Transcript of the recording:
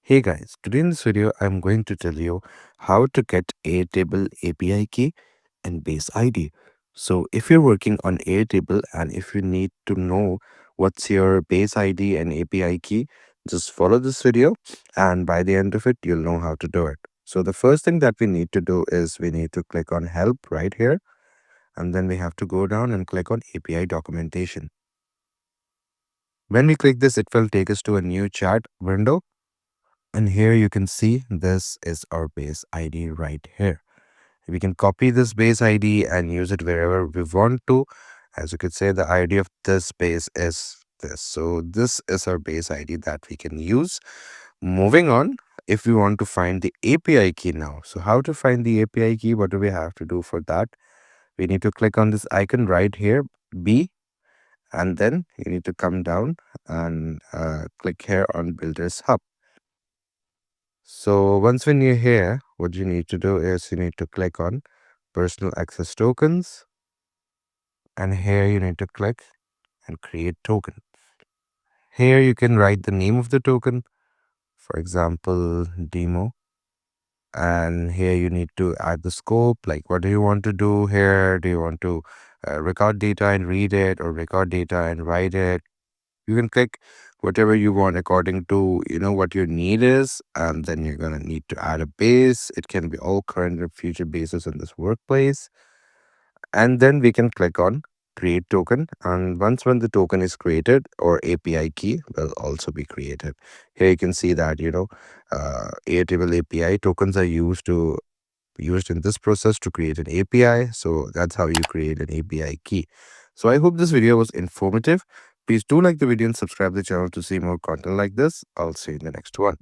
Hey guys, today in this video I'm going to tell you how to get Airtable API key and base ID. So if you're working on Airtable and if you need to know what's your base ID and API key, just follow this video and by the end of it you'll know how to do it. So the first thing that we need to do is we need to click on help right here, and then we have to go down and click on API documentation. When we click this, it will take us to a new chat window. And here you can see this is our base ID right here. We can copy this base ID and use it wherever we want to. As you could say, the ID of this base is this. So this is our base ID that we can use. Moving on, if we want to find the API key now. So how to find the API key? What do we have to do for that? We need to click on this icon right here, B, and then you need to come down and click here on Builders Hub. So once when you're here, what you need to do is you need to click on personal access tokens, and here you need to click and create token. Here you can write the name of the token, for example, demo. And here you need to add the scope, like what do you want to do here? Do you want to record data and read it, or record data and write it? You can click whatever you want according to what your need is, and then you're gonna need to add a base. It can be all current and future bases in this workplace, and then we can click on create token, and once when the token is created, or API key will also be created. Here you can see that Airtable API tokens are used in this process to create an API. So that's how you create an API key. So I hope this video was informative. Please do like the video and subscribe the channel to see more content like this. I'll see you in the next one.